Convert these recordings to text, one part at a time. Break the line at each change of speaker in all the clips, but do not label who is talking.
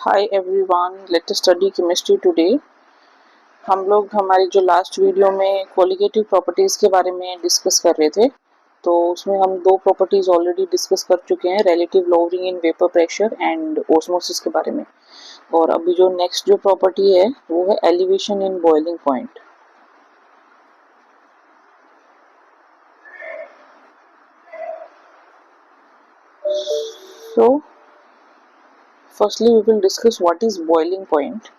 Hi everyone, let us study chemistry today. हम लोग हमारी जो लास्ट वीडियो में क्वालिटेटिव प्रॉपर्टीज़ के बारे में डिस्कस कर रहे थे, तो उसमें हम दो प्रॉपर्टीज़ ऑलरेडी डिस्कस कर चुके हैं, relative lowering in vapour pressure and osmosis के बारे में। और अभी जो नेक्स्ट जो प्रॉपर्टी है वो है elevation in boiling point. So firstly we will discuss what is boiling point.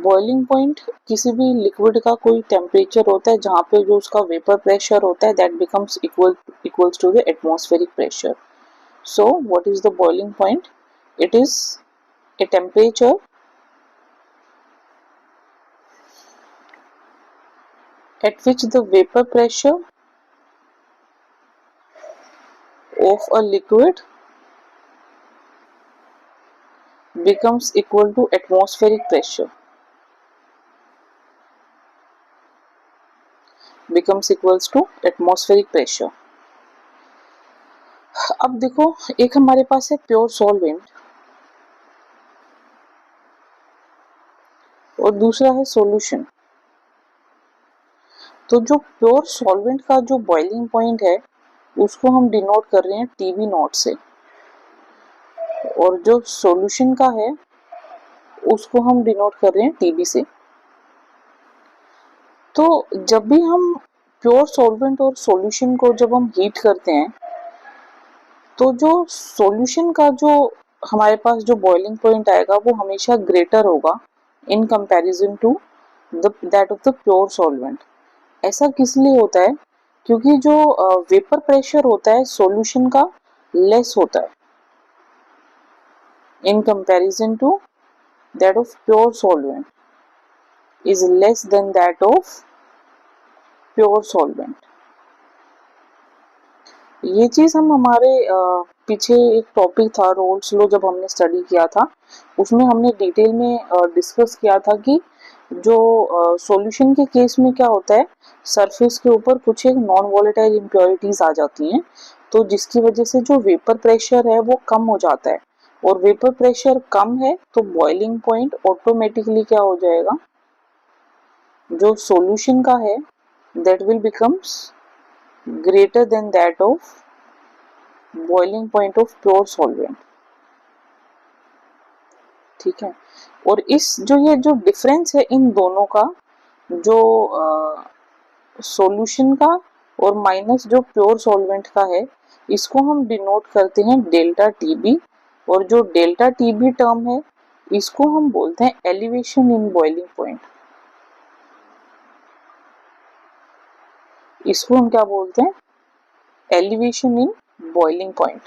Boiling point किसी भी लिक्विड का कोई टेम्परेचर होता है जहाँ पे जो उसका वेपर प्रेशर होता है that becomes equals to the atmospheric pressure. So what is the boiling point? It is a temperature at which the vapor pressure of a liquid becomes equal to atmospheric pressure. Becomes equals to atmospheric pressure. अब देखो, एक हमारे पास है pure solvent और दूसरा है solution. तो जो प्योर सॉल्वेंट का जो बॉइलिंग पॉइंट है उसको हम डिनोट कर रहे हैं टीबी नॉट से, और जो सॉल्यूशन का है उसको हम डिनोट कर रहे हैं टीबी से. तो जब भी हम प्योर सॉल्वेंट और सॉल्यूशन को जब हम हीट करते हैं तो जो सॉल्यूशन का जो हमारे पास जो बॉइलिंग पॉइंट आएगा वो हमेशा ग्रेटर होगा in comparison to that of the pure solvent. ऐसा किस लिए होता है? क्योंकि जो वेपर प्रेशर होता है सॉल्यूशन का लेस होता है in comparison to that of pure solvent, is less than that of pure solvent. ये चीज हम हमारे पीछे एक टॉपिक था रोल्स लॉ, जब हमने स्टडी किया था उसमें हमने डिटेल में डिस्कस किया था कि जो सॉल्यूशन के केस में क्या होता है, सरफेस के ऊपर कुछ एक नॉन वॉलेटाइल इम्प्योरिटीज आ जाती हैं, तो जिसकी वजह से जो वेपर प्रेशर है वो कम हो जाता है. और वेपर प्रेशर कम है तो बॉइलिंग पॉइंट ऑटोमेटिकली क्या हो जाएगा, जो सॉल्यूशन का है that will becomes greater than that of boiling point of pure solvent. ठीक है. और इस ये जो डिफरेंस है इन दोनों का, जो सॉल्यूशन का और माइनस जो प्योर सॉल्वेंट का है, इसको हम डिनोट करते हैं डेल्टा टीबी. और जो डेल्टा टीबी टर्म है इसको हम बोलते हैं एलिवेशन इन बॉइलिंग पॉइंट. इसको हम क्या बोलते हैं? Elevation in boiling point.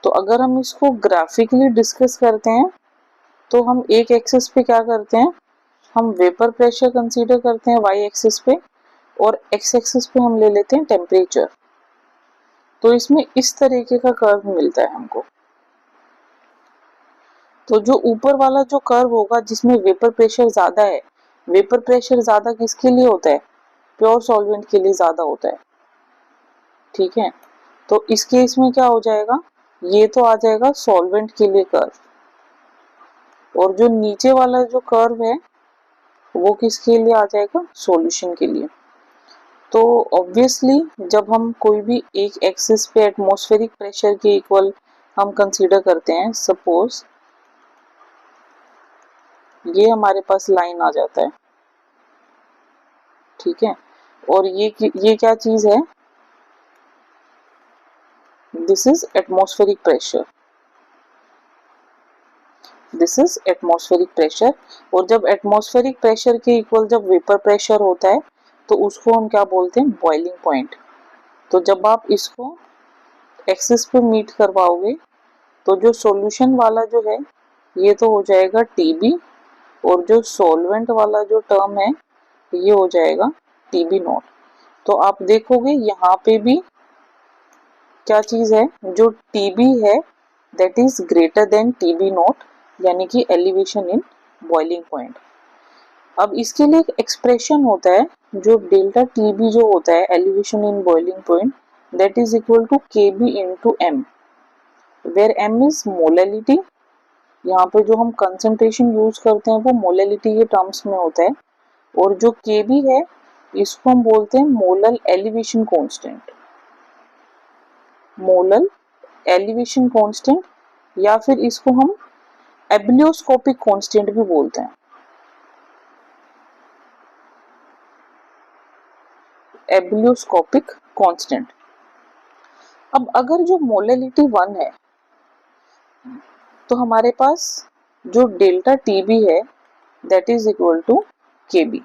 तो अगर हम इसको ग्राफिकली डिस्कस करते हैं तो हम एक एक्सिस पे क्या करते हैं, हम वेपर प्रेशर कंसीडर करते हैं वाई एक्सिस पे, और एक्स एक्सिस पे हम ले लेते हैं टेम्परेचर. तो इसमें इस तरीके का कर्व मिलता है हमको. तो जो ऊपर वाला जो कर्व होगा जिसमें वेपर प्रेशर ज्यादा है, वेपर प्रेशर ज्यादा किसके लिए होता है? प्योर सॉल्वेंट के लिए ज्यादा होता है. ठीक है. तो इस केस में क्या हो जाएगा, ये तो आ जाएगा सॉल्वेंट के लिए कर्व, और जो नीचे वाला जो कर्व है वो किसके लिए आ जाएगा? सॉल्यूशन के लिए. तो ऑब्वियसली जब हम कोई भी एक एक्सिस पे एटमॉस्फेरिक प्रेशर के इक्वल हम कंसीडर करते हैं, सपोज ये हमारे पास लाइन आ जाता है. ठीक है. और ये क्या चीज है? This is atmospheric pressure. This is atmospheric pressure. और जब एटमॉस्फेरिक प्रेशर के इक्वल जब वेपर प्रेशर होता है तो उसको हम क्या बोलते हैं? Boiling point. तो जब आप इसको एक्सिस पे मीट करवाओगे तो जो सॉल्यूशन वाला जो है ये तो हो जाएगा टीबी, और जो सॉल्वेंट वाला जो टर्म है ये हो जाएगा टीबी नॉट. तो आप देखोगे यहाँ पे भी क्या चीज है, जो टीबी है that is greater than TB naught, यानी कि एलिवेशन इन बॉइलिंग पॉइंट. अब इसके लिए एक एक्सप्रेशन होता है, जो डेल्टा टीबी जो होता है elevation in boiling point, that is equal to KB into M, where M is molality यहाँ पे जो हम कंसंट्रेशन यूज करते हैं वो मोलैलिटी के टर्म्स में होता है, और जो Kb है इसको हम बोलते हैं molal elevation constant, molal elevation constant, या फिर इसको हम एब्लियोस्कोपिक कांस्टेंट भी बोलते हैं, एब्लियोस्कोपिक कांस्टेंट। अब अगर जो मोलैलिटी 1 है तो हमारे पास जो डेल्टा Tb है that is equal to Kb,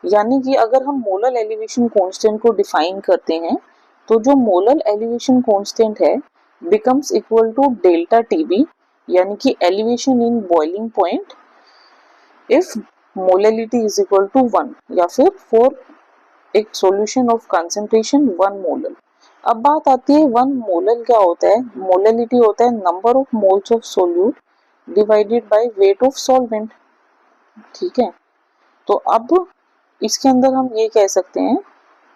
यानी कि अगर हम मोलल एलिवेशन कांस्टेंट को डिफाइन करते हैं तो जो मोलल एलिवेशन कांस्टेंट है becomes equal to delta Tb, यानी कि elevation in boiling point if molality is equal to 1, या फिर फॉर एक सॉल्यूशन ऑफ कंसंट्रेशन 1 मोलल। अब बात आती है 1 मोलल क्या होता है। मोलैलिटी होता है number of moles of solute divided by weight of solvent, ठीक है। तो अब इसके अंदर हम ये कह सकते हैं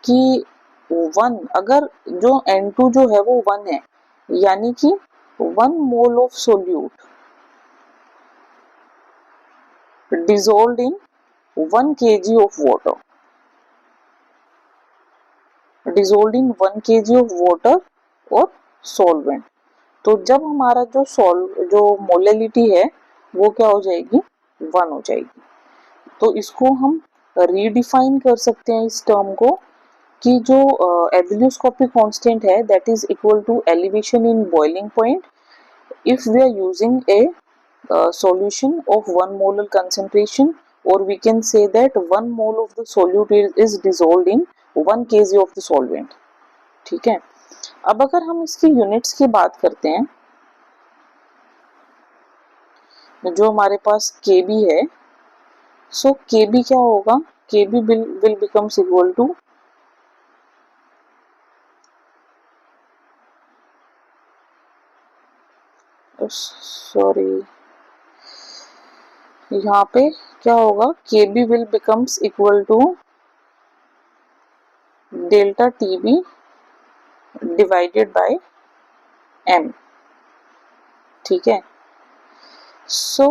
कि 1, अगर जो N2 जो है वो 1 है, यानी कि 1 mole of solute dissolved in 1 kg of water, dissolved in 1 kg of water और solvent। तो जब हमारा जो मोलैलिटी है वो क्या हो जाएगी, 1 हो जाएगी। तो इसको हम रीडिफाइन कर सकते हैं इस टर्म को कि जो एब्लियोस्कोपिक कांस्टेंट है that is equal to elevation in boiling point if we are using a solution of 1 molar concentration, or we can say that 1 mole of the solute is dissolved in 1 kg of the solvent, ठीक है। अब अगर हम इसकी units की बात करते हैं, जो हमारे पास Kb है, सो Kb क्या होगा, Kb will becomes equal to sorry यहाँ पे क्या होगा, Kb will becomes equal to delta Tb divided by m, ठीक है। सो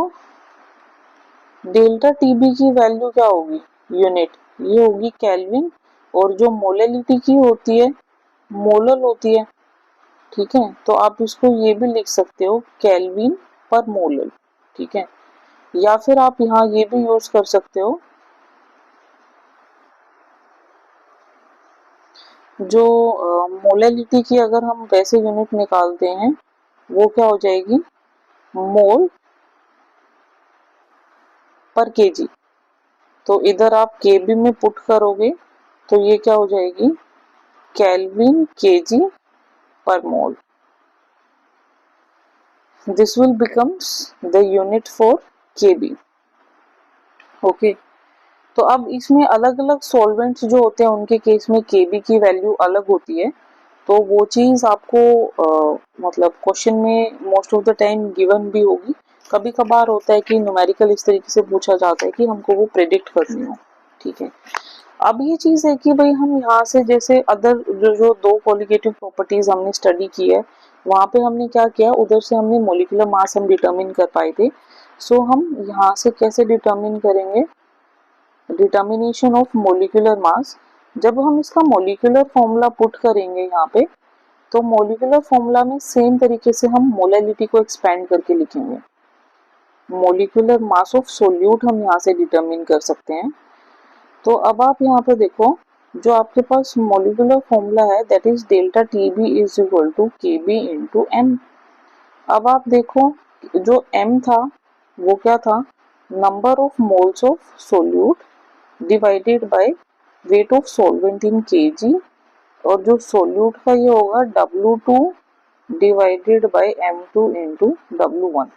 डेल्टा Tb की वैल्यू क्या होगी, यूनिट ये होगी केल्विन, और जो मोलैलिटी की होती है मोलल होती है, ठीक है। तो आप इसको ये भी लिख सकते हो केल्विन पर मोलल, ठीक है। या फिर आप यहाँ ये भी यूज कर सकते हो, जो मोलैलिटी की अगर हम वैसे यूनिट निकालते हैं वो क्या हो जाएगी, मोल पर केजी। तो इधर आप केबी में पुट करोगे तो ये क्या हो जाएगी, kelvin KG per mole. This will becomes the unit for KB, okay. तो अब इसमें अलग अलग सॉल्वेंट्स जो होते हैं उनके केस में केबी की वैल्यू अलग होती है, तो वो चीज आपको मतलब क्वेश्चन में most of the time given भी होगी। कभी कभार होता है कि न्यूमेरिकल इस तरीके से पूछा जाता है कि हमको वो प्रेडिक्ट करनी हो, ठीक है। अब ये चीज है कि भाई हम यहाँ से जैसे अदर जो दो क्वालिटेटिव प्रॉपर्टीज हमने स्टडी की है वहां पे हमने क्या किया, उधर से हमने मोलिकुलर मास हम डिटरमिन कर पाए थे। सो हम यहाँ से कैसे डिटरमिन करेंगे, डिटर्मिनेशन ऑफ मोलिकुलर मास। जब हम इसका मोलिकुलर फॉर्मूला पुट करेंगे यहाँ पे, तो मोलिकुलर फॉर्मूला में सेम तरीके से हम मोलैलिटी को एक्सपेंड करके लिखेंगे। मोलिकुलर मास ऑफ सोल्यूट हम यहाँ से डिटरमिन कर सकते हैं। तो अब आप यहाँ पे देखो, जो आपके पास मोलिकुलर फॉर्मूला है that is delta Tb is equal to Kb into m। अब आप देखो जो m था वो क्या था, number of moles of solute divided by weight of solvent in kg, और जो सोल्यूट का ये होगा W2 divided by M2 into W1,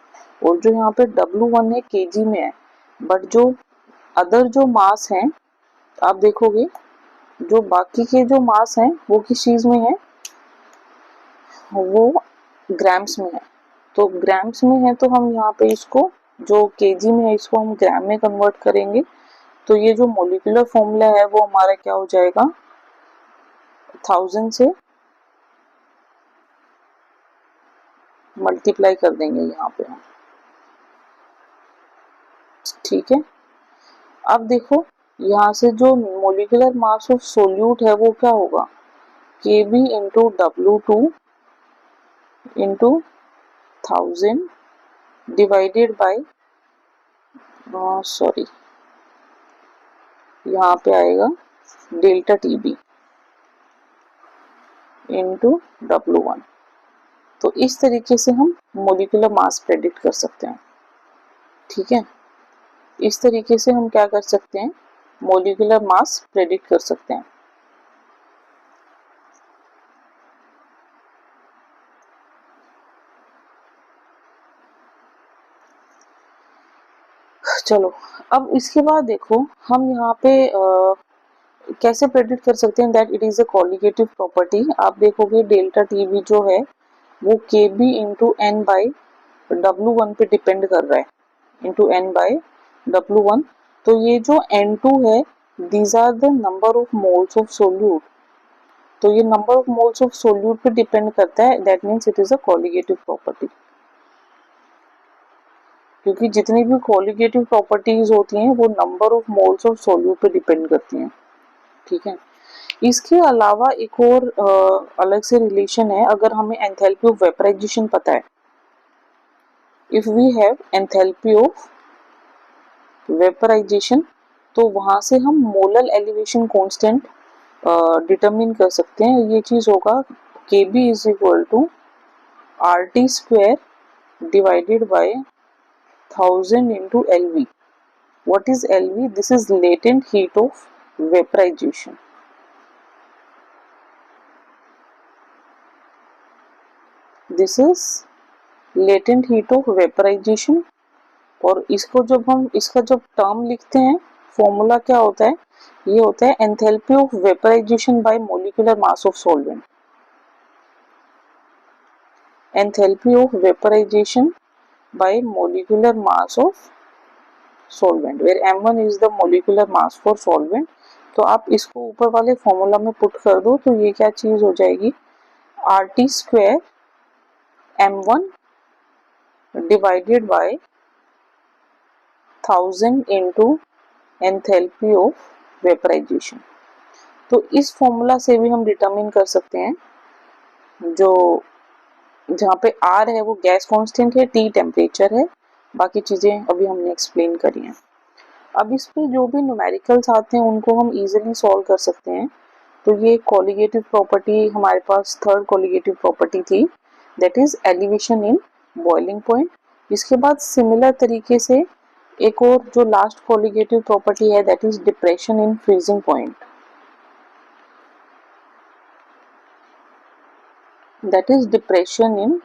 और जो यहाँ पे W1 है kg में है, बट जो अदर जो मास हैं आप देखोगे जो बाकी के जो मास हैं वो किस चीज में है, वो ग्राम्स में है। तो ग्राम्स में है तो हम यहाँ पे इसको जो केजी में है इसको हम ग्राम में कन्वर्ट करेंगे, तो ये जो मोलिकुलर फॉर्मूला है वो हमारा क्या हो जाएगा, 1000 से मल्टीप्लाई कर देंगे यहाँ पे हम, ठीक है। अब देखो यहाँ से जो मोलिकुलर मास ऑफ सोल्यूट है वो क्या होगा, Kb into W2 into 1000 divided by, sorry यहाँ पे आएगा डेल्टा Tb इंटू W1। तो इस तरीके से हम मोलिकुलर मास प्रेडिक्ट कर सकते हैं। ठीक है, इस तरीके से हम क्या कर सकते हैं, मोलिकुलर मास प्रेडिक्ट कर सकते हैं। चलो अब इसके बाद देखो हम यहाँ पे कैसे प्रेडिक्ट कर सकते हैं that it is a colligative property. आप देखोगे डेल्टा टीबी जो है वो के B into N by W1 पे डिपेंड कर रहा है, इंटू एन बाई W1। तो ये जो N2 है these are the number of moles of solute, तो ये number of moles of solute पे डिपेंड करता है, that means it is a colligative property. क्योंकि जितनी भी कोलिगेटिव प्रॉपर्टीज होती हैं वो number of moles of solute पे डिपेंड करती हैं। ठीक है, इसके अलावा एक और अलग से रिलेशन है, अगर हमें एंथैल्पी ऑफ वेपराइजेशन पता है, if we have enthalpy of vaporisation, तो वहां से हम मोलर एलिवेशन कांस्टेंट डिटरमिन कर सकते हैं। ये चीज होगा Kb is equal to RT square divided by 1000 into LV. What is LV? This is latent heat of vaporization. This is latent heat of vaporization। और इसको जब हम इसका जब टर्म लिखते हैं फॉर्मूला क्या होता है, ये होता है enthalpy of vaporisation by molecular mass of solvent. Enthalpy of vaporisation by molecular mass of solvent where m1 is the molecular mass for solvent। तो आप इसको ऊपर वाले फॉर्मूला में पुट कर दो तो ये क्या चीज हो जाएगी, RT square m1 divided by 1000 into enthalpy of vaporisation. तो इस फॉर्मूला से भी हम डिटरमिन कर सकते हैं, जो जहाँ पे R है वो गैस कांस्टेंट है, T टेम्परेचर है, बाकी चीजें अभी हमने एक्सप्लेन करी हैं। अब इस पे जो भी न्यूमेरिकल्स आते हैं उनको हम इजीली सॉल्व कर सकते हैं। तो ये कोलिगेटिव प्रॉपर्टी हमारे पास थर्ड कोलिगेटिव प्रॉपर्टी थी, that is elevation in boiling point. इसके बाद सिमिलर तरीके से एक और जो लास्ट कोलिगेटिव प्रॉपर्टी है that is depression in freezing point, that is depression in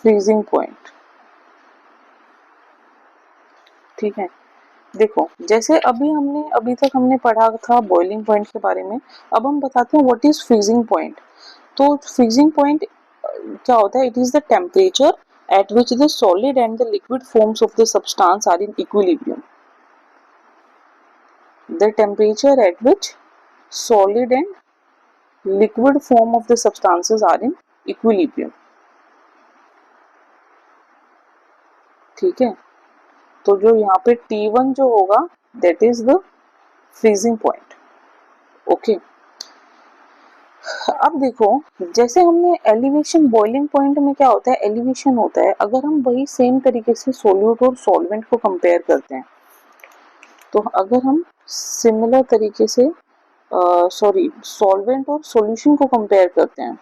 freezing point. ठीक है, देखो जैसे अभी तक हमने पढ़ा था बॉइलिंग पॉइंट के बारे में, अब हम बताते हैं व्हाट इज फ्रीजिंग पॉइंट। तो फ्रीजिंग पॉइंट क्या होता है, it is the temperature at which the solid and the liquid forms of the substance are in equilibrium. The temperature at which solid and liquid form of the substances are in equilibrium. ठीक है, तो जो यहाँ पे T1 जो होगा that is the freezing point. Okay, अब देखो जैसे हमने एलिवेशन बॉइलिंग पॉइंट में क्या होता है, एलिवेशन होता है, अगर हम वही सेम तरीके से सोल्यूट और सॉल्वेंट को कंपेयर करते हैं, तो अगर हम सिमिलर तरीके से सॉल्वेंट और सॉल्यूशन को कंपेयर करते हैं,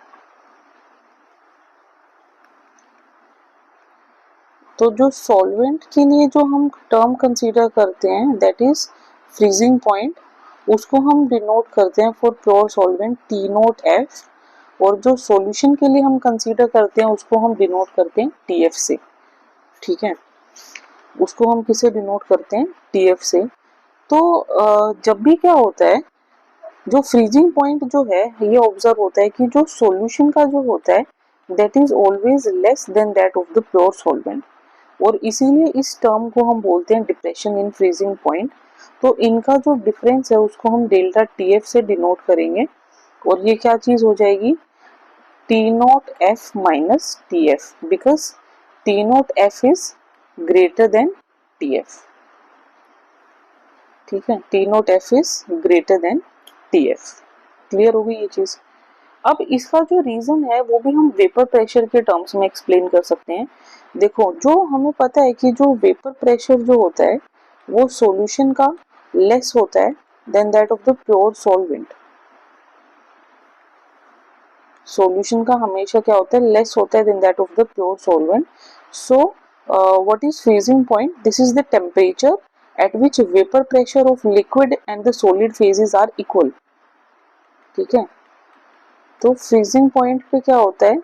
तो जो सॉल्वेंट के लिए जो हम टर्म कंसीडर करते हैं दैट इज फ्रीजिंग पॉइंट, उसको हम डिनोट करते हैं for pure solvent T note F, और जो सॉल्यूशन के लिए हम कंसीडर करते हैं उसको हम डिनोट करते हैं TF से। ठीक है, उसको हम किसे डिनोट करते हैं, TF से। तो जब भी क्या होता है, जो फ्रीजिंग पॉइंट जो है ये ऑब्जर्व होता है कि जो सॉल्यूशन का जो होता है that is always less than that of the pure solvent, और इसीलिए इस टर्म को हम बोलते हैं डिप्रेशन इन फ्रीजिंग पॉइंट। तो इनका जो डिफरेंस है उसको हम डेल्टा TF से डिनोट करेंगे, और ये क्या चीज हो जाएगी, T nought F minus TF, because T note F is greater than TF, ठीक है, T note F is greater than TF। Clear हो गई ये चीज। अब इसका जो रीजन है वो भी हम वेपर प्रेशर के टर्म्स में एक्सप्लेन कर सकते हैं। देखो, जो हमें पता है कि जो वेपर प्रेशर जो होता है वो सॉल्यूशन का लेस होता है than that of the pure solvent. Solution का हमेशा क्या होता है, लेस होता है than that of the pure solvent. So what is freezing point? This is the temperature at which vapor pressure of liquid and the solid phases are equal, ठीक है। तो फ्रीजिंग पॉइंट पे क्या होता है,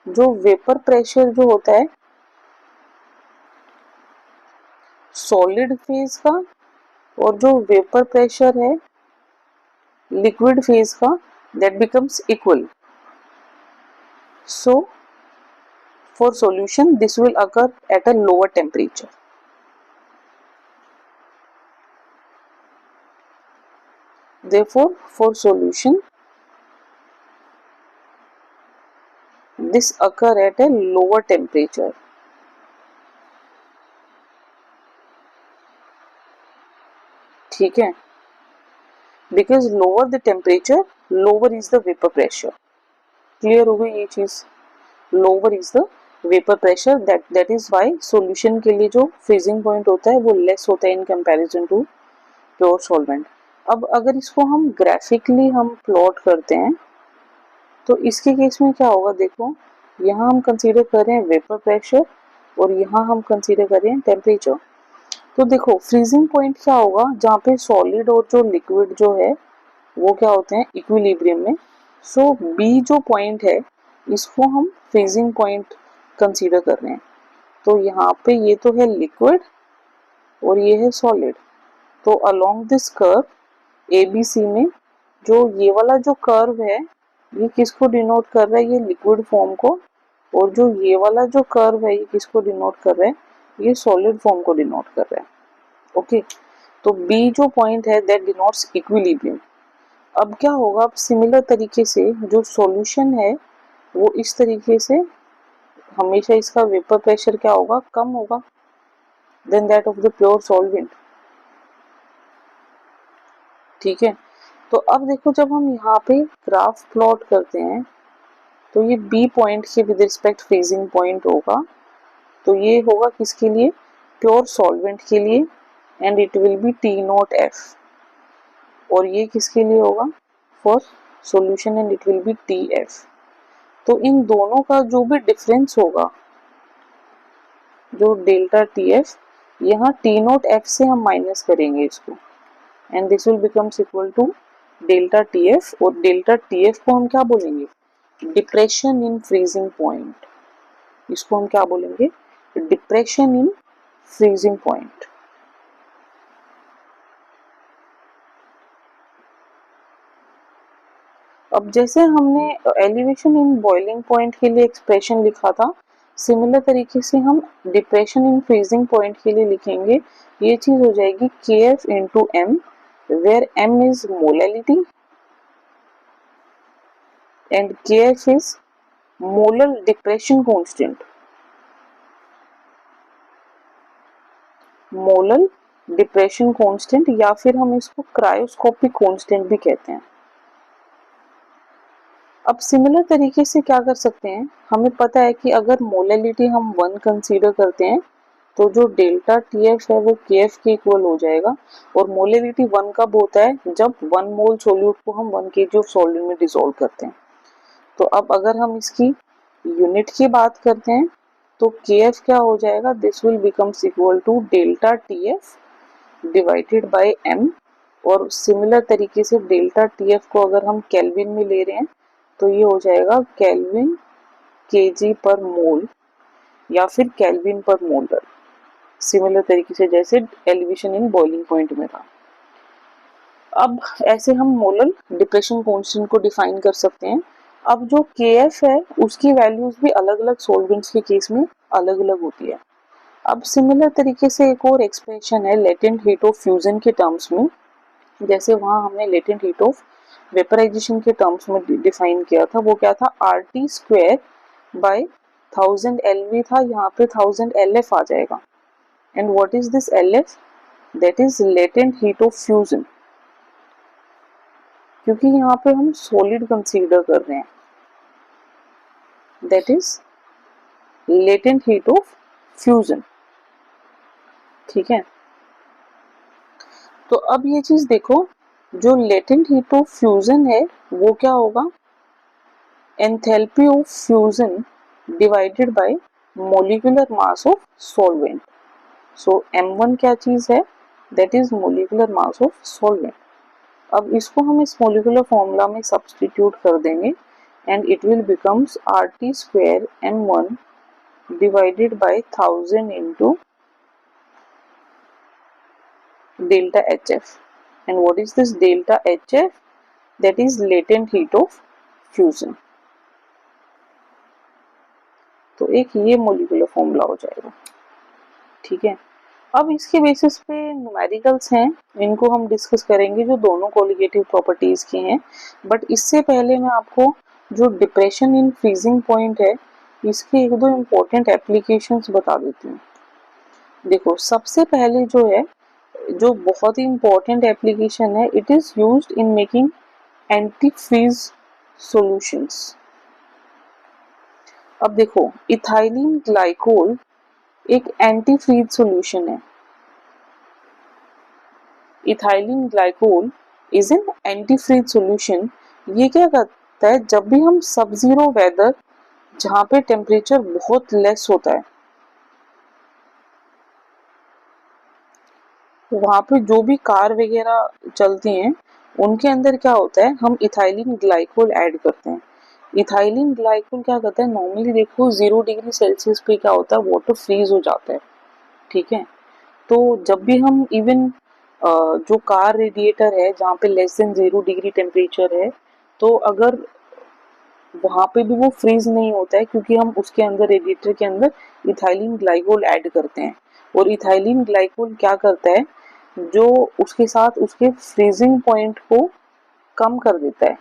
जो वेपर प्रेशर जो होता है सॉलिड फेज का और जो वेपर प्रेशर है लिक्विड फेज का, that becomes equal. So for solution this will occur at a lower temperature. Therefore, for solution, this occur at a lower temperature. ठीक है, because lower the temperature, lower is the vapor pressure. Clear हो गई ये चीज? Lower is the vapor pressure. That is why solution के लिए जो freezing point होता है वो less होता है in comparison to pure solvent. अब अगर इसको हम ग्राफिकली हम प्लॉट करते हैं तो इसके केस में क्या होगा, देखो यहाँ हम कंसीडर कर रहे हैं वेपर प्रेशर और यहाँ हम कंसीडर कर रहे हैं टेम्परेचर। तो देखो फ्रीजिंग पॉइंट क्या होगा, जहाँ पे सॉलिड और जो लिक्विड जो है वो क्या होते हैं इक्विलिब्रियम में। सो बी जो पॉइंट है इसको हम फ्रीजिंग पॉइंट कंसीडर कर रहे हैं। तो यहाँ पे ये तो है लिक्विड और ये है सॉलिड। तो अलोंग दिस कर्व ABC में जो ये वाला जो कर्व है ये किसको डिनोट कर रहा है, ये लिक्विड फॉर्म को, और जो ये वाला जो कर्व है ये किसको डिनोट कर रहा है, ये सॉलिड फॉर्म को डिनोट कर रहा है। ओके, तो B जो पॉइंट है दैट डिनोट्स इक्विलिब्रियम। अब क्या होगा, अब सिमिलर तरीके से जो सॉल्यूशन है वो इस तरीके से हमेशा इसका वेपर प्रेशर क्या होगा, कम होगा than that of the pure solvent. ठीक है, तो अब देखो जब हम यहाँ पे ग्राफ प्लॉट करते हैं तो ये बी पॉइंट के विद रिस्पेक्ट फ्रीजिंग पॉइंट होगा। तो ये होगा किसके लिए, प्योर सॉल्वेंट के लिए, and it will be T nought F। और ये किसके लिए होगा, for solution, and it will be TF। तो इन दोनों का जो भी डिफरेंस होगा, जो डेल्टा TF, यहाँ T नॉट F से हम माइनस करेंगे इसको, and this will becomes equal to delta TF। और डेल्टा TF को हम क्या बोलेंगे, डिप्रेशन इन फ्रीजिंग पॉइंट। इसको हम क्या बोलेंगे, डिप्रेशन इन फ्रीजिंग पॉइंट। अब जैसे हमने एलिवेशन इन बॉइलिंग पॉइंट के लिए एक्सप्रेशन लिखा था, सिमिलर तरीके से हम डिप्रेशन इन फ्रीजिंग पॉइंट के लिए लिखेंगे। ये चीज हो जाएगी KF into M, where M is molality and KF is molar depression constant. Molar depression constant, या फिर हम इसको क्रायोस्कोपिक कांस्टेंट भी कहते हैं। अब सिमिलर तरीके से क्या कर सकते हैं, हमें पता है कि अगर मोलैलिटी हम 1 कंसीडर करते हैं तो जो डेल्टा TF है वो KF के इक्वल हो जाएगा। और मोलैलिटी 1 कब होता है, जब 1 मोल सोल्यूट को हम 1 kg ऑफ सॉल्वेंट में डिसॉल्व करते हैं। तो अब अगर हम इसकी यूनिट की बात करते हैं तो KF क्या हो जाएगा, this will becomes equal to delta TF divided by M। और सिमिलर तरीके से डेल्टा TF को अगर हम केल्विन में ले रहे हैं तो ये हो जाएगा केल्विन kg पर मोल या फिर केल्विन पर मोलर, सिमिलर तरीके से जैसे एलिवेशन इन बॉइलिंग पॉइंट में था। अब ऐसे हम मोलर डिप्रेशन कांस्टेंट को डिफाइन कर सकते हैं। अब जो KF है उसकी वैल्यूज भी अलग अलग सॉल्वेंट्स के केस में अलग अलग होती है। अब सिमिलर तरीके से एक और एक्सप्रेशन है लेटेंट हीट ऑफ फ्यूजन के टर्म्स में, जैसे वहां हमने लेटेंट हीट ऑफ वेपराइजेशन के टर्म्स में डिफाइन किया था। वो क्या था, RT स्क्वायर बाय 1000 LV था, यहाँ पे 1000 LF आ जाएगा. And what is this LF? That is latent heat of fusion, क्योंकि यहाँ पे हम सॉलिड कंसीडर कर रहे हैं. That is latent heat of fusion. ठीक है, तो अब ये चीज देखो, जो लेटेंट हीट ऑफ फ्यूजन है वो क्या होगा? Enthalpy of fusion divided by molecular mass of solvent. So m1 क्या चीज है? That is molecular mass of solvent. अब इसको हम इस मोलिकुलर फॉर्मूला में सब्स्टिट्यूट कर देंगे and it will becomes RT square m1 divided by 1000 into delta HF. And what is this delta HF? That is latent heat of fusion. तो एक ये मोलिकुलर फॉर्मूला हो जाएगा. ठीक है, अब इसके बेसिस पे न्यूमेरिकल्स हैं, इनको हम डिस्कस करेंगे जो दोनों कोलिगेटिव प्रॉपर्टीज के हैं. बट इससे पहले मैं आपको जो डिप्रेशन इन फ्रीजिंग पॉइंट है इसके एक दो इम्पोर्टेंट एप्लीकेशंस बता देती हूँ. देखो, सबसे पहले जो है, जो बहुत ही इम्पोर्टेंट एप्लीकेशन है, it is used in making antifreeze solutions. अब देखो, इथाइलिन ग्लाइकोल एक एंटी फ्रीज सॉल्यूशन है. Ethylene glycol is an antifreeze solution. ये क्या करता है, जब भी हम सब जीरो वेदर, जहाँ पे टेम्परेचर बहुत लेस होता है, वहाँ पे जो भी कार वगैरह चलती हैं उनके अंदर क्या होता है, हम इथाइलिन ग्लाइकोल ऐड करते हैं. इथाइलिन ग्लाइकोल क्या करता है, नॉर्मली देखो 0 डिग्री सेल्सियस पे क्या होता है, वाटर फ्रीज हो जाता है. ठीक है, तो जब भी हम इवन जो कार रेडिएटर है जहाँ पे लेस देन 0 डिग्री टेम्परेचर है, तो अगर वहाँ पे भी वो फ्रीज नहीं होता है, क्योंकि हम उसके अंदर, रेडिएटर के अंदर इथाइलिन ग्लाइकोल ऐड करते हैं. और इथाइलिन ग्लाइकोल क्या करता है, जो उसके साथ उसके फ्रीजिंग पॉइंट को कम कर देता है.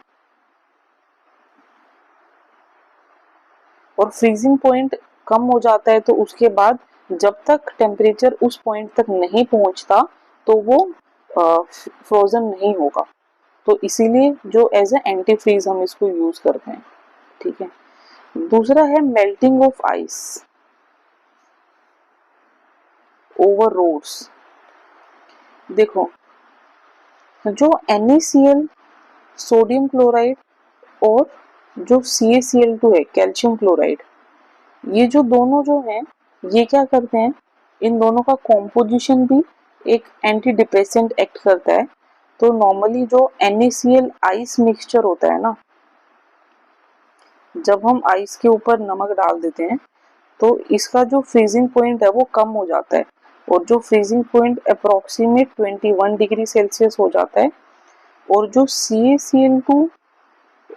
और फ्रीजिंग पॉइंट कम हो जाता है तो उसके बाद जब तक टेम्परेचर उस पॉइंट तक नहीं पहुंचता तो वो फ्रोजन नहीं होगा. तो इसीलिए जो एज ए एंटी फ्रीज हम इसको यूज करते हैं. ठीक है, दूसरा है melting of ice over roads. देखो, जो NaCl सोडियम क्लोराइड और जो CaCl2 है कैल्शियम क्लोराइड, ये जो दोनों जो हैं, ये क्या करते हैं, इन दोनों का कॉम्पोजिशन भी एक एंटी डिप्रेसेंट एक्ट करता है. तो नॉर्मली जो NaCl आइस मिक्सचर होता है ना, जब हम आइस के ऊपर नमक डाल देते हैं तो इसका जो फ्रीजिंग पॉइंट है वो कम हो जाता है. और जो freezing point approximate 21 degree Celsius हो जाता है. और जो CaCl2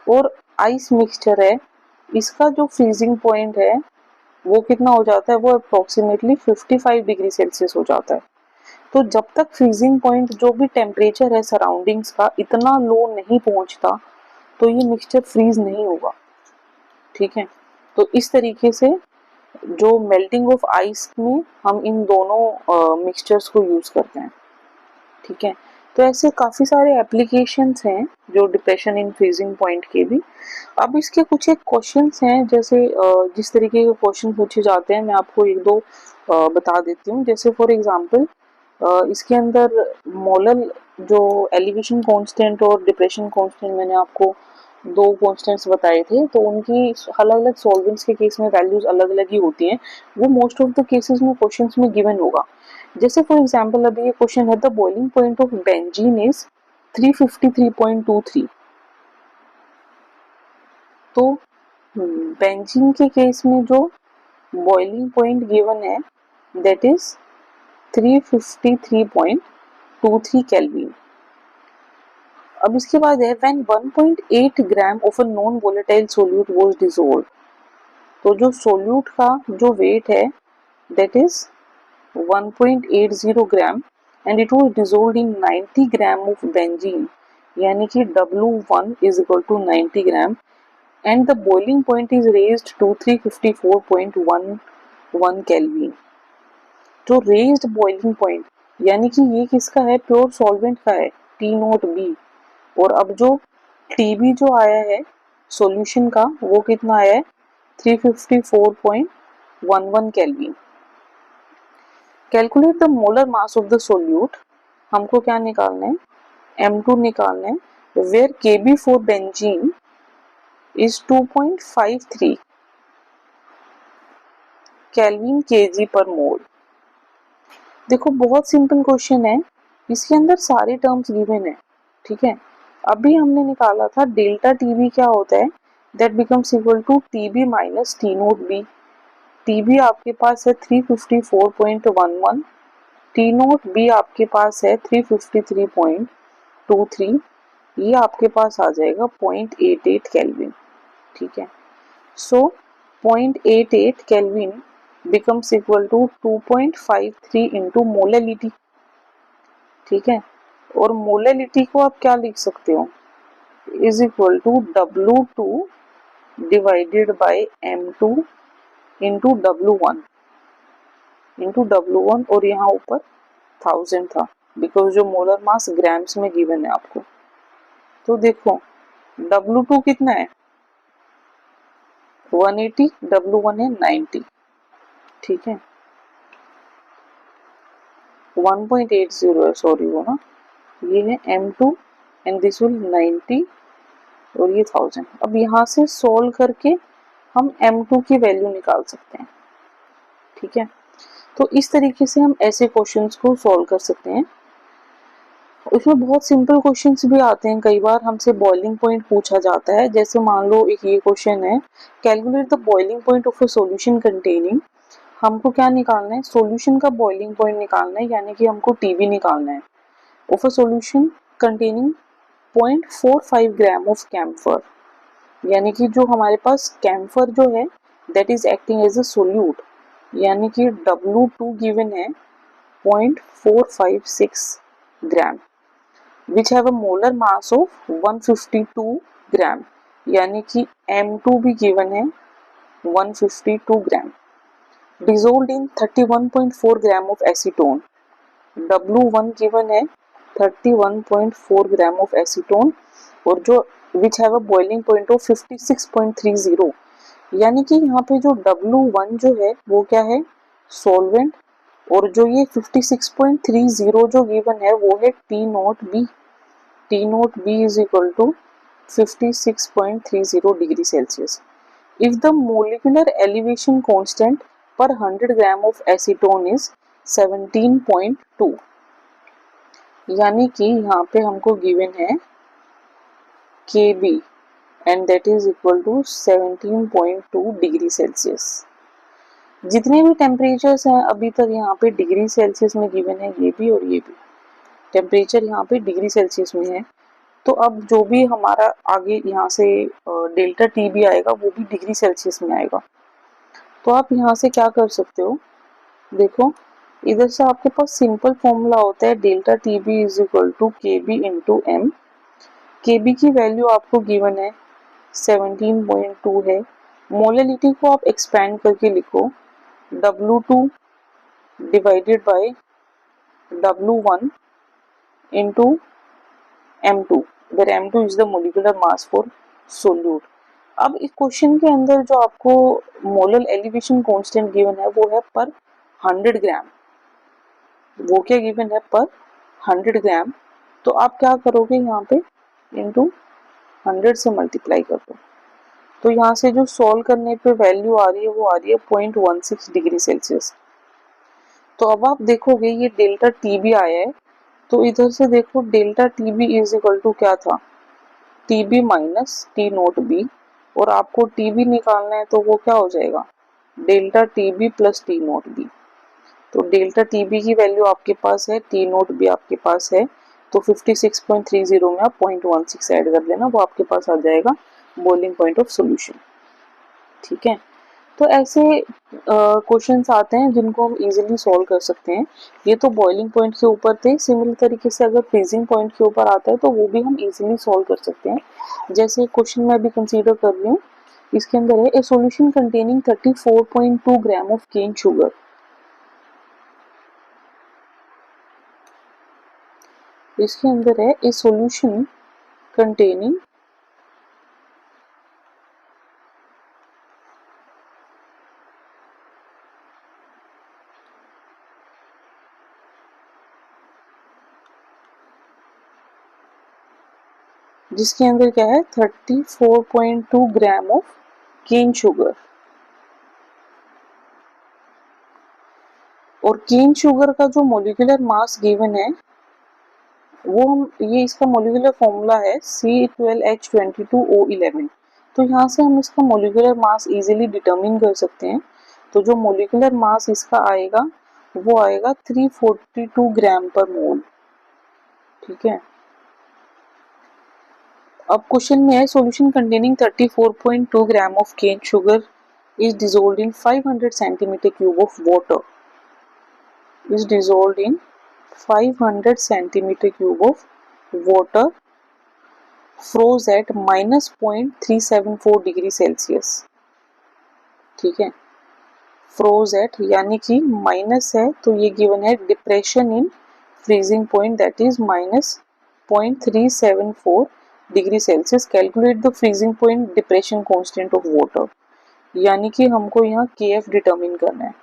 और आइस मिक्सचर है, इसका जो फ्रीजिंग पॉइंट है वो कितना हो जाता है, वो अप्रोक्सीमेटली 55 डिग्री सेल्सियस हो जाता है. तो जब तक फ्रीजिंग पॉइंट, जो भी टेम्परेचर है सराउंडिंग्स का, इतना लो नहीं पहुंचता तो ये मिक्सचर फ्रीज नहीं होगा. ठीक है, तो इस तरीके से जो मेल्टिंग ऑफ आइस में हम इन दोनों मिक्सचर्स को यूज करते हैं. ठीक है, तो ऐसे काफी सारे एप्लीकेशंस हैं जो डिप्रेशन इन फ्रीजिंग पॉइंट के भी. अब इसके कुछ एक क्वेश्चंस हैं, जैसे जिस तरीके के क्वेश्चन पूछे जाते हैं मैं आपको एक दो बता देती हूँ. जैसे फॉर एग्जांपल इसके अंदर मोलर जो एलिवेशन कांस्टेंट और डिप्रेशन कांस्टेंट, मैंने आपको दो कांस्टेंट्स बताए थे, तो उनकी अलग अलग सॉल्वेंट्स के केस में वैल्यूज अलग अलग ही होती हैं. वो मोस्ट ऑफ द केसेस में क्वेश्चंस में गिवन होगा. जैसे फॉर एग्जांपल अभी ये क्वेश्चन है, the boiling point of benzene is 353.23. तो बेंजीन के केस में जो बॉइलिंग पॉइंट गिवन है दैट इज 353.23 केल्विन. अब इसके बाद है when 1.8 gram of a non volatile solute was dissolved. तो जो सोल्यूट का जो वेट है that is 1.80 gram and it was dissolved in 90 gram of benzene, यानी कि W1 is equal to 90 gram. and the boiling point is raised to 354.11 Kelvin. तो raised boiling point यानी कि ये किसका है, प्योर सॉल्वेंट का है, टी नोट बी। और अब जो टीबी जो आया है सॉल्यूशन का वो कितना आया है, 354.11 kelvin. Calculate the molar mass of the solute, हमको क्या निकालना है, M2 निकालना है, where Kb for benzene is 2.53 kelvin Kg per मोल। देखो बहुत सिंपल क्वेश्चन है, इसके अंदर सारे टर्म्स गिवन है, ठीक है। अभी हमने निकाला था डेल्टा टीबी क्या होता है, that becomes equal to TB minus T nought B. TB आपके पास है 354.11, टी नोट बी आपके पास है 353.23, ये आपके पास आ जाएगा 0.88 केल्विन, ठीक है। सो 0.88 kelvin becomes equal to 2.53 into molality, ठीक है। और मोलैलिटी को आप क्या लिख सकते हो, is equal to W2 divided by M2 into W1 और यहाँ ऊपर 1000 था, बिकॉज जो मोलर मास ग्राम्स में गिवन है आपको। तो देखो W2 कितना है 180, W1 है 90, ठीक है 1.80 है, सॉरी वो ना, ये है M2 एंड दिस विल 90 और ये 1000। अब यहाँ से सोल्व करके हम M2 की वैल्यू निकाल सकते हैं, ठीक है। तो इस तरीके से हम ऐसे क्वेश्चंस को सॉल्व कर सकते हैं। उसमें बहुत सिंपल क्वेश्चंस भी आते हैं, कई बार हमसे बॉइलिंग पॉइंट पूछा जाता है। जैसे मान लो एक ये क्वेश्चन है, calculate the boiling point of a solution containing, हमको क्या निकालना है, सॉल्यूशन का बॉइलिंग पॉइंट निकालना है, यानी कि हमको टीबी निकालना है, of a solution containing 0.45 gram of camphor, यानी कि जो हमारे पास कैम्फर जो है that is acting as a solute, यानी कि W2 गिवन है 0.456 gram, which have a molar mass of 152 gram, यानी कि M2 भी गिवन है 152 gram, dissolved in 31.4 gram of acetone, W1 given है 31.4 ग्राम ऑफ एसीटोन, और जो which have a boiling point of 56.30, यानी कि यहाँ पे जो W1 जो है वो क्या है सॉल्वेंट, और जो ये 56.30 जो गिवन है वो है T nought B, T nought B is equal to 56.30 degree Celsius. If the molecular elevation constant per 100 gram of acetone is 17.2, यानी कि यहाँ पे हमको गिवन है Kb and that is equal to 17.2 degree Celsius. जितने भी टेम्परेचर्स हैं अभी तक यहाँ पे डिग्री सेल्सियस में गिवन है, ये भी और ये भी टेम्परेचर यहाँ पे डिग्री सेल्सियस में है। तो अब जो भी हमारा आगे यहाँ से डेल्टा टी भी आएगा वो भी डिग्री सेल्सियस में आएगा। तो आप यहाँ से क्या कर सकते हो, देखो इधर से आपके पास सिंपल फॉर्मूला होता है delta T B is equal to K B into M. K B की वैल्यू आपको गिवन है 17.2 है। मोलैलिटी को आप एक्सपेंड करके लिखो W2 divided bye W1 into M2, where M2 is the molecular mass for solute। अब इस क्वेश्चन के अंदर जो आपको मोलर एलिवेशन कांस्टेंट गिवन है वो है पर 100 ग्राम, वो क्या गिवन है पर 100 ग्राम। तो आप क्या करोगे यहाँ पे इंटू 100 से मल्टीप्लाई कर दो, तो यहाँ से जो सॉल्व करने पे वैल्यू आ रही है वो आ रही है 0.16 डिग्री सेल्सियस। तो अब आप देखोगे ये डेल्टा टी बी आया है, तो इधर से देखो delta T B is equal to क्या था T B minus T nought B, और आपको टी बी निकालना है तो वो क्या हो जाएगा delta T B plus T nought B. तो डेल्टा टी बी की वैल्यू आपके पास है, टी नोट बी आपके पास है, तो 56.30 में आप 0.16 ऐड कर देना, वो आपके पास आ जाएगा बॉइलिंग पॉइंट ऑफ सॉल्यूशन, ठीक है। तो ऐसे क्वेश्चंस आते हैं जिनको हम इजीली सॉल्व कर सकते हैं। ये तो बॉइलिंग पॉइंट के ऊपर थे। सिमिलर तरीके से अगर फ्रीजिंग पॉइंट के ऊपर आता है तो वो भी हम इजीली सॉल्व कर सकते हैं। जैसे क्वेश्चन मैं अभी कंसीडर कर रही हूँ, इसके अंदर है a solution containing 34.2 gram of cane sugar. इसके अंदर है ए सॉल्यूशन कंटेनिंग जिसके अंदर क्या है 34.2 ग्राम ऑफ केन शुगर। और केन शुगर का जो मॉलिक्यूलर मास गिवन है वो हम, ये इसका मॉलिक्यूलर फॉर्मूला है C12H22O11। तो यहाँ से हम इसका मॉलिक्यूलर मास इजीली डिटरमिन कर सकते हैं। तो जो मॉलिक्यूलर मास इसका आएगा वो आएगा 342 ग्राम पर मोल। ठीक है। अब क्वेश्चन में है solution containing 34.2 gram of cane sugar is dissolved in 500 centimeter cube of water is dissolved in 500 centimeter cube of water froze at -0.374 degree Celsius. ठीक है। फ्रोज एट यानी कि माइनस है तो ये गिवन है depression in freezing point that is -0.374 degree Celsius. Calculate the freezing point depression constant of water, यानी कि हमको यहाँ KF डिटरमिन करना है।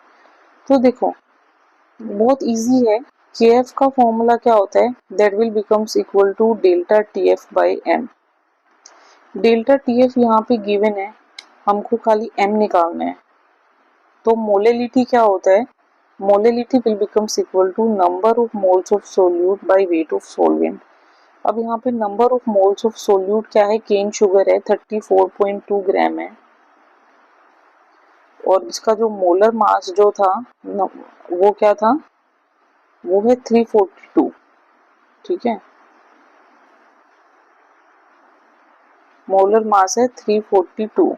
तो देखो बहुत इजी है। KF का फॉर्मूला क्या होता है, that will becomes equal to delta TF by M। Delta TF यहाँ पे गिवन है, हमको खाली M निकालना है। तो मोलेलिटी क्या होता है, molality will becomes equal to number of moles of solute by weight of solvent. अब यहाँ पे number of moles of solute क्या है, केन शुगर है 34.2 ग्राम है, और इसका जो मोलर मास जो था वो क्या था, वो है 342। ठीक है, मोलर मास है 342।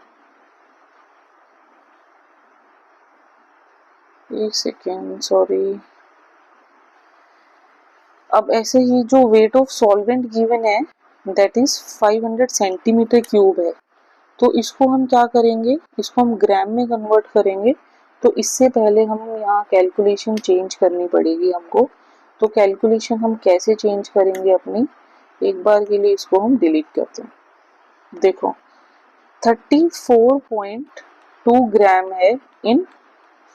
एक सेकेंड सॉरी। अब ऐसे ही जो वेट ऑफ सॉल्वेंट गिवन है दैट इज 500 सेंटीमीटर क्यूब है। तो इसको हम क्या करेंगे, इसको हम ग्राम में कन्वर्ट करेंगे। तो इससे पहले हम यहाँ कैलकुलेशन चेंज करनी पड़ेगी हमको। तो कैलकुलेशन हम कैसे चेंज करेंगे अपनी, एक बार के लिए इसको हम डिलीट करते हैं। देखो 34.2 ग्राम है इन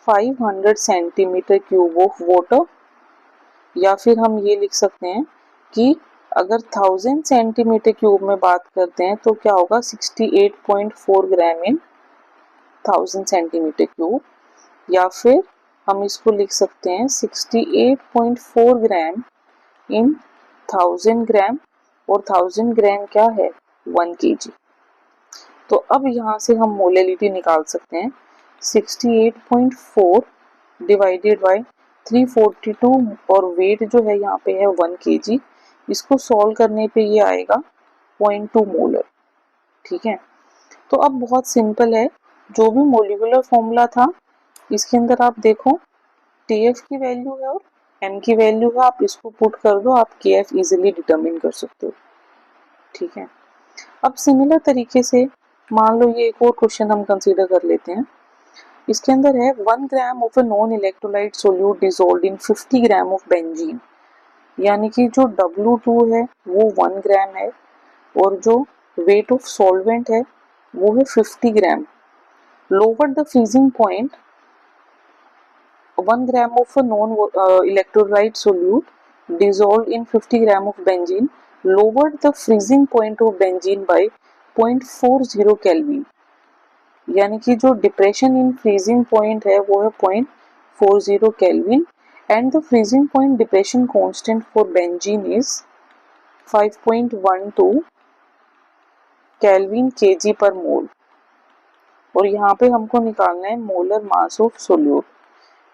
500 सेंटीमीटर क्यूब ऑफ वाटर, या फिर हम ये लिख सकते हैं कि अगर 1000 सेंटीमीटर क्यूब में बात करते हैं तो क्या होगा 68.4 ग्राम इन 1000 सेंटीमीटर क्यूब, या फिर हम इसको लिख सकते हैं 68.4 ग्राम इन 1000 ग्राम, और 1000 ग्राम क्या है 1 kg। तो अब यहाँ से हम मोलेलिटी निकाल सकते हैं 68.4 डिवाइडेड बाय 342, और वेट जो है यहाँ पे है 1 kg। इसको सॉल्व करने पे ये आएगा 0.2 मोलर। ठीक है, तो अब बहुत सिंपल है। जो भी मोलिकुलर फॉर्मूला था इसके अंदर आप देखो TF की वैल्यू है और M की वैल्यू है, आप इसको पुट कर दो, आप KF इजीली डिटरमिन कर सकते हो। ठीक है, अब सिमिलर तरीके से मान लो ये एक और क्वेश्चन हम कंसीडर कर लेते हैं। इसके अंदर है 1 gram of a non electrolyte solute dissolved in 50 gram of benzene, यानी कि जो W2 है वो 1 ग्राम है और जो वेट ऑफ सॉल्वेंट है वो है 50 gram. Lower the freezing point 1 gram of a non-electrolyte solute dissolved in 50 gram of benzene lowered the freezing point of benzene by 0.40 Kelvin, यानी कि जो डिप्रेशन इन फ्रीजिंग पॉइंट है वो है 0.40 kelvin, and the freezing point depression constant for benzene is 5.12 kelvin kg per मोल। और यहाँ पे हमको निकालना है मोलर मास ऑफ सोल्यूट।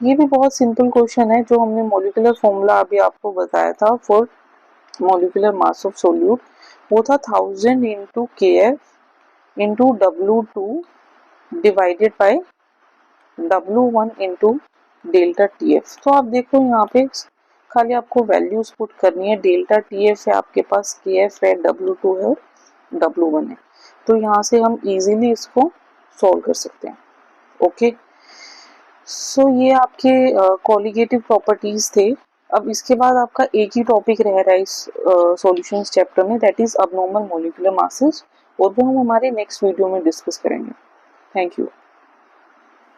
ये भी बहुत सिंपल क्वेश्चन है, जो हमने मॉलिक्यूलर फॉर्मूला अभी आपको बताया था for molecular mass of solute, वो था 1000 into KF into W2 divided bye W1 into delta TF। तो आप देखो यहाँ पे खाली आपको वैल्यूज पुट करनी है। डेल्टा TF है आपके पास, KF है, W2 है, W1 है। तो यहाँ से हम इजीली इसको सॉल्व कर सकते हैं। ओके, सो ये आपके कॉलिगेटिव प्रॉपर्टीज थे। अब इसके बाद आपका एक ही टॉपिक रह रहा है इस सॉल्यूशंस चैप्टर में, that is abnormal molecular masses, और वो हम हमारे नेक्स्ट वीडियो में डिस्कस करेंगे। Thank you.